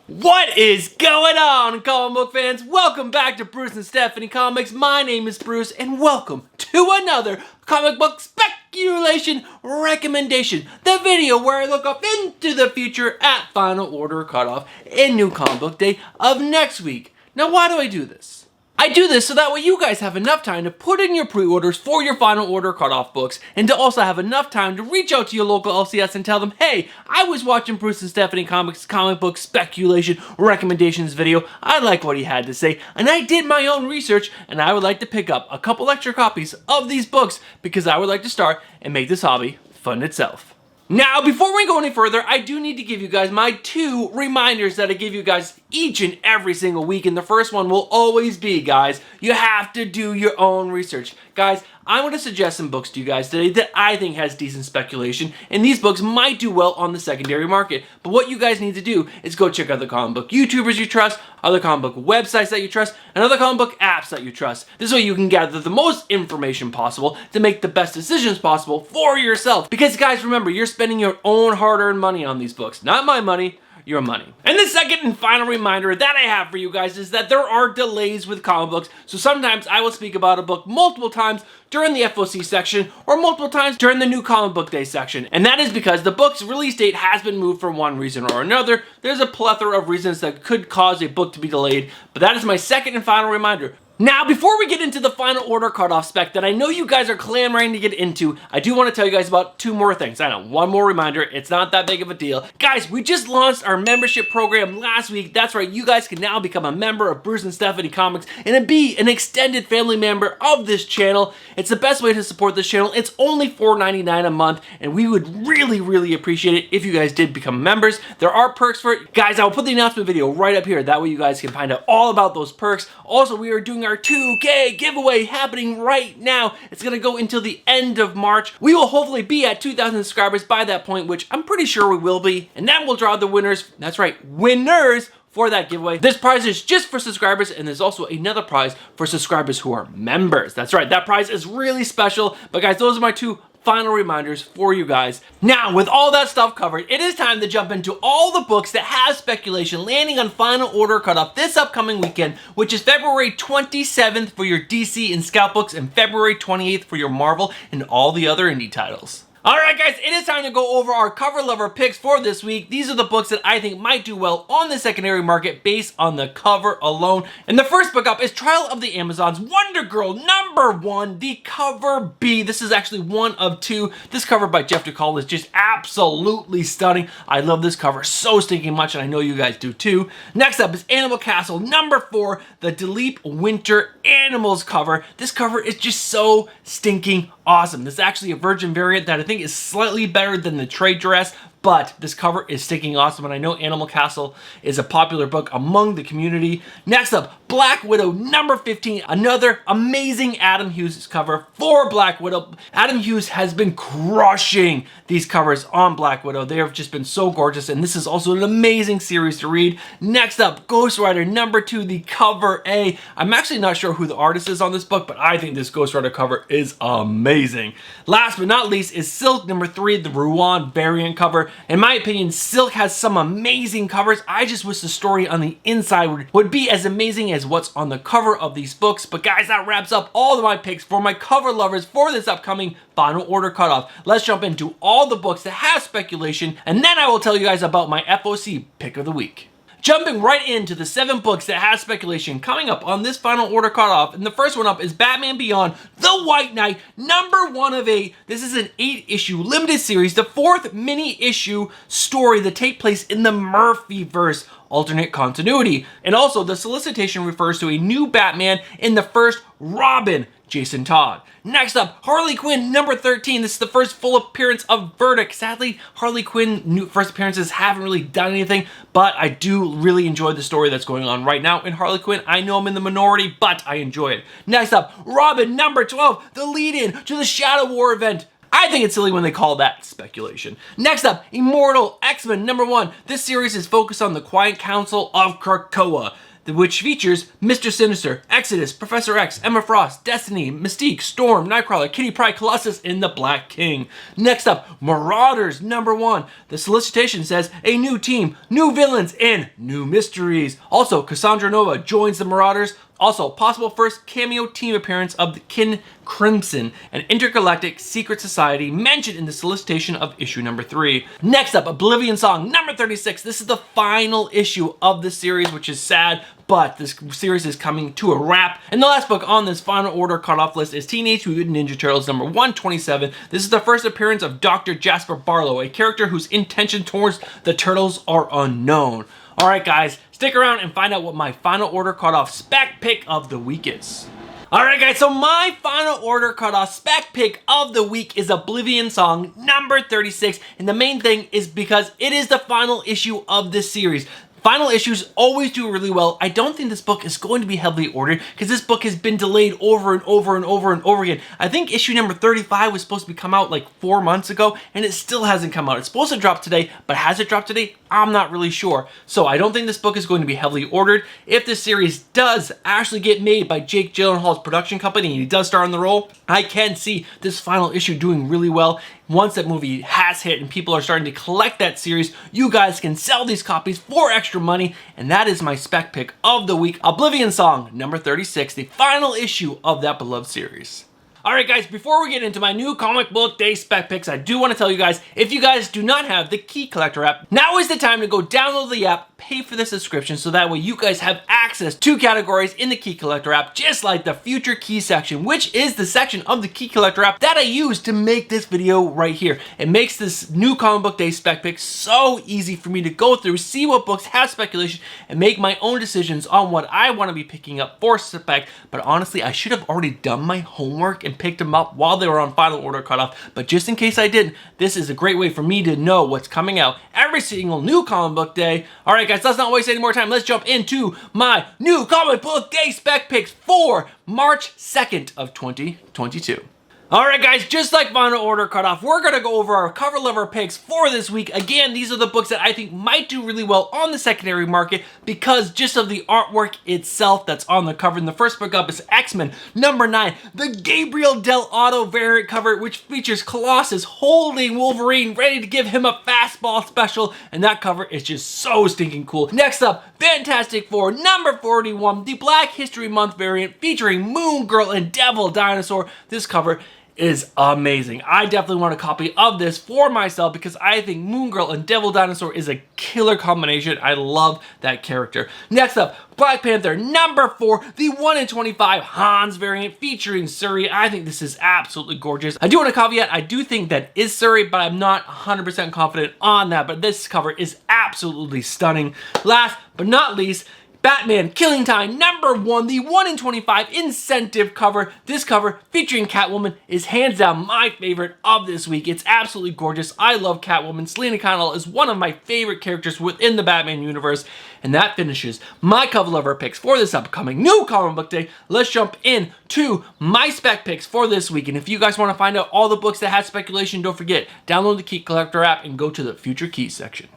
What is going on, comic book fans? Welcome back to Bruce and Stephanie Comics. My name is Bruce, and welcome to another comic book speculation recommendation. The video where I look up into the future at final order cutoff in New Comic Book Day of next week. Now, why do I do this? I do this so that way you guys have enough time to put in your pre-orders for your final order cutoff books, and to also have enough time to reach out to your local LCS and tell them, hey, I was watching Bruce and Stephanie Comics comic book speculation recommendations video. I like what he had to say, and I did my own research, and I would like to pick up a couple extra copies of these books because I would like to start and make this hobby fun itself. Now, before we go any further, I do need to give you guys my 2 reminders that I give you guys each and every single week. And the first one will always be, guys, you have to do your own research. Guys, I'm going to suggest some books to you guys today that I think has decent speculation, and these books might do well on the secondary market. But what you guys need to do is go check out the comic book YouTubers you trust, other comic book websites that you trust, and other comic book apps that you trust. This way you can gather the most information possible to make the best decisions possible for yourself. Because guys, remember, you're spending your own hard-earned money on these books. Not my money, your money. And the second and final reminder that I have for you guys is that there are delays with comic books, so sometimes I will speak about a book multiple times during the FOC section or multiple times during the New Comic Book Day section. And that is because the book's release date has been moved for one reason or another. There's a plethora of reasons that could cause a book to be delayed, but that is my second and final reminder. Now, before we get into the final order cutoff spec that I know you guys are clamoring to get into, I do want to tell you guys about 2 more things. I know, one more reminder, it's not that big of a deal. Guys, we just launched our membership program last week. That's right, you guys can now become a member of Bruce and Stephanie Comics and be an extended family member of this channel. It's the best way to support this channel. It's only $4.99 a month, and we would really appreciate it if you guys did become members. There are perks for it. Guys, I will put the announcement video right up here. That way you guys can find out all about those perks. Also, we are doing our 2K giveaway happening right now. It's gonna go until the end of March. We will hopefully be at 2,000 subscribers by that point, which I'm pretty sure we will be. And then we'll draw the winners. That's right, winners for that giveaway. This prize is just for subscribers, and there's also another prize for subscribers who are members. That's right, that prize is really special. But guys, those are my 2 final reminders for you guys. Now, with all that stuff covered, it is time to jump into all the books that have speculation landing on final order cutoff this upcoming weekend, which is February 27th for your DC and Scout books and February 28th for your Marvel and all the other indie titles. Alright guys, it is time to go over our cover lover picks for this week. These are the books that I think might do well on the secondary market based on the cover alone. And the first book up is Trial of the Amazons, Wonder Girl #1, the cover B. This is actually one of 2. This cover by Jeff DeCall is just absolutely stunning. I love this cover so stinking much, and I know you guys do too. Next up is Animal Castle #4, the Dilip Winter Animals cover. This cover is just so stinking awesome. This is actually a virgin variant that I think is slightly better than the trade dress, but this cover is stinking awesome, and I know Animal Castle is a popular book among the community. Next up, Black Widow #15, another amazing Adam Hughes cover for Black Widow. Adam Hughes has been crushing these covers on Black Widow. They have just been so gorgeous, and this is also an amazing series to read. Next up, Ghost Rider #2, the cover A. I'm actually not sure who the artist is on this book, but I think this Ghost Rider cover is amazing. Last but not least is Silk #3, the Ruan variant cover. In my opinion, Silk has some amazing covers. I just wish the story on the inside would be as amazing as what's on the cover of these books. But guys, that wraps up all of my picks for my cover lovers for this upcoming final order cutoff. Let's jump into all the books that have speculation, and then I will tell you guys about my FOC pick of the week. Jumping right into the 7 books that have speculation coming up on this final order cutoff, and the first one up is Batman Beyond, The White Knight, #1 of 8. This is an 8-issue limited series, the 4th mini-issue story that takes place in the Murphyverse alternate continuity. And also, the solicitation refers to a new Batman in the first Robin, Jason Todd. Next up, Harley Quinn #13. This is the first full appearance of Verdict. Sadly, Harley Quinn new first appearances haven't really done anything, but I do really enjoy the story that's going on right now in Harley Quinn. I know I'm in the minority, but I enjoy it. Next up, Robin #12, the lead-in to the Shadow War event. I think it's silly when they call that speculation. Next up, Immortal X-Men #1. This series is focused on the Quiet Council of Krakoa. which features Mr. Sinister, Exodus, Professor X, Emma Frost, Destiny, Mystique, Storm, Nightcrawler, Kitty Pryde, Colossus, and the Black King. Next up, Marauders #1. The solicitation says a new team, new villains, and new mysteries. Also, Cassandra Nova joins the Marauders. Also, possible first cameo team appearance of the Kin Crimson, an intergalactic secret society mentioned in the solicitation of issue #3. Next up, Oblivion Song #36. This is the final issue of the series, which is sad, but this series is coming to a wrap. And the last book on this final order cutoff list is Teenage Mutant Ninja Turtles #127. This is the first appearance of Dr. Jasper Barlow, a character whose intention towards the Turtles are unknown. Alright guys, stick around and find out what my final order cutoff spec pick of the week is. Alright guys, so my final order cutoff spec pick of the week is Oblivion Song #36, and the main thing is because it is the final issue of this series. Final issues always do really well. I don't think this book is going to be heavily ordered because this book has been delayed over and over and over and over again. I think issue #35 was supposed to come out like 4 months ago and it still hasn't come out. It's supposed to drop today, but has it dropped today? I'm not really sure. So I don't think this book is going to be heavily ordered. If this series does actually get made by Jake Gyllenhaal's production company and he does star in the role, I can see this final issue doing really well. Once that movie has hit and people are starting to collect that series, you guys can sell these copies for extra money, and that is my spec pick of the week, Oblivion Song #36, the final issue of that beloved series. Alright guys, before we get into my new comic book day spec picks, I do want to tell you guys, if you guys do not have the Key Collector app, now is the time to go download the app, pay for the subscription, so that way you guys have access to categories in the Key Collector app, just like the Future Key section, which is the section of the Key Collector app that I use to make this video right here. It makes this new comic book day spec pick so easy for me to go through, see what books have speculation, and make my own decisions on what I want to be picking up for spec. But honestly, I should have already done my homework and picked them up while they were on final order cutoff, but just in case I didn't, this is a great way for me to know what's coming out every single new comic book day. Alright guys, let's not waste any more time. Let's jump into my new comic book day spec picks for March 2nd of 2022. Alright guys, just like final order cutoff, we're going to go over our cover lover picks for this week. Again, these are the books that I think might do really well on the secondary market because just of the artwork itself that's on the cover. And the first book up is X-Men #9, the Gabriel Del Otto variant cover, which features Colossus holding Wolverine, ready to give him a fastball special, and that cover is just so stinking cool. Next up, Fantastic Four #41, the Black History Month variant featuring Moon Girl and Devil Dinosaur. This cover is amazing. I definitely want a copy of this for myself because I think Moon Girl and Devil Dinosaur is a killer combination. I love that character. Next up, Black Panther #4, the 1 in 25 Hans variant featuring Shuri. I think this is absolutely gorgeous. I do want to caveat, I do think that is Shuri, but I'm not 100% confident on that, but this cover is absolutely stunning. Last but not least, Batman Killing Time #1, the 1 in 25 incentive cover. This cover featuring Catwoman is hands down my favorite of this week. It's absolutely gorgeous. I love Catwoman. Selena Kyle is one of my favorite characters within the Batman universe. And that finishes my cover lover picks for this upcoming new comic book day. Let's jump in to my spec picks for this week. And if you guys want to find out all the books that have speculation, don't forget, download the Key Collector app and go to the Future Key section.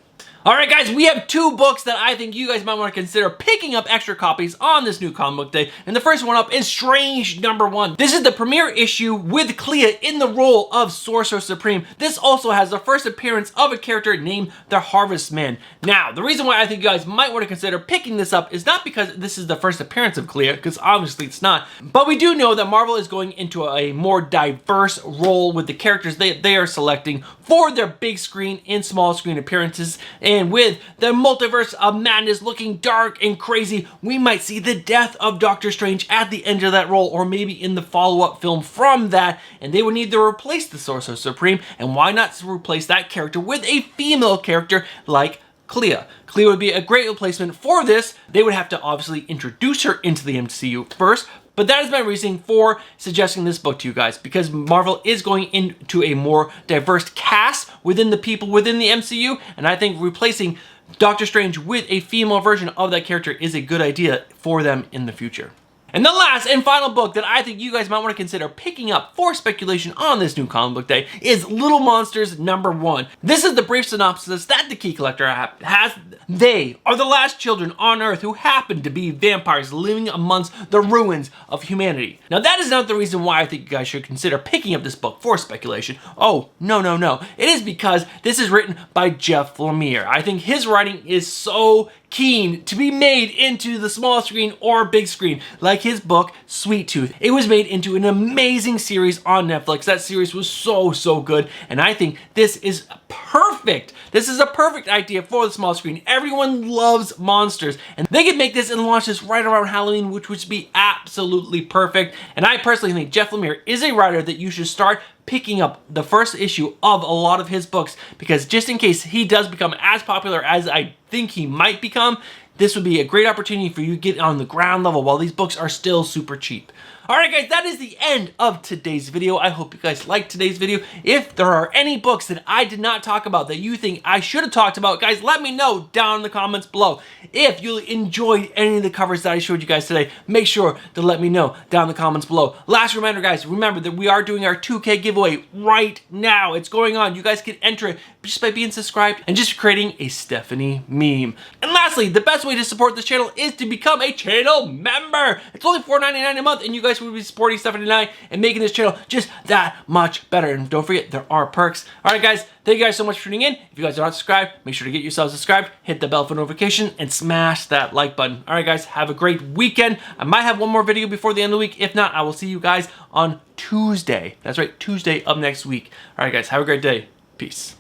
Alright guys, we have 2 books that I think you guys might want to consider picking up extra copies on this new comic book day. And the first one up is Strange #1. This is the premiere issue with Clea in the role of Sorcerer Supreme. This also has the first appearance of a character named the Harvest Man. Now, the reason why I think you guys might want to consider picking this up is not because this is the first appearance of Clea, because obviously it's not. But we do know that Marvel is going into a more diverse role with the characters they are selecting for their big screen and small screen appearances. And with the multiverse of madness looking dark and crazy, we might see the death of Doctor Strange at the end of that role, or maybe in the follow-up film from that, and they would need to replace the Sorcerer Supreme, and why not replace that character with a female character like Clea. Clea would be a great replacement for this. They would have to obviously introduce her into the MCU first, but that is my reasoning for suggesting this book to you guys, because Marvel is going into a more diverse cast within the people within the MCU, and I think replacing Doctor Strange with a female version of that character is a good idea for them in the future. And the last and final book that I think you guys might want to consider picking up for speculation on this new comic book day is Little Monsters #1. This is the brief synopsis that the Key Collector has. They are the last children on Earth who happen to be vampires living amongst the ruins of humanity. Now that is not the reason why I think you guys should consider picking up this book for speculation. Oh, no. It is because this is written by Jeff Lemire. I think his writing is so keen to be made into the small screen or big screen, like his book Sweet Tooth. It was made into an amazing series on Netflix. That series was so good, and I think this is perfect. This is a perfect idea for the small screen. Everyone loves monsters, and they could make this and launch this right around Halloween, which would be absolutely perfect. And I personally think Jeff Lemire is a writer that you should start picking up the first issue of a lot of his books, because just in case he does become as popular as I think he might become, this would be a great opportunity for you to get on the ground level while these books are still super cheap. Alright guys, that is the end of today's video. I hope you guys liked today's video. If there are any books that I did not talk about that you think I should have talked about, guys, let me know down in the comments below. If you enjoyed any of the covers that I showed you guys today, make sure to let me know down in the comments below. Last reminder, guys, remember that we are doing our 2K giveaway right now. It's going on. You guys can enter it just by being subscribed and just creating a Stephanie meme. And lastly, the best way to support this channel is to become a channel member. It's only $4.99 a month, and you guys will be supporting Stephanie and I and making this channel just that much better. And don't forget, there are perks. Alright guys, thank you guys so much for tuning in. If you guys are not subscribed, make sure to get yourselves subscribed, hit the bell for notification, and smash that like button. Alright guys, have a great weekend. I might have one more video before the end of the week. If not, I will see you guys on Tuesday. That's right, Tuesday of next week. Alright guys, have a great day. Peace.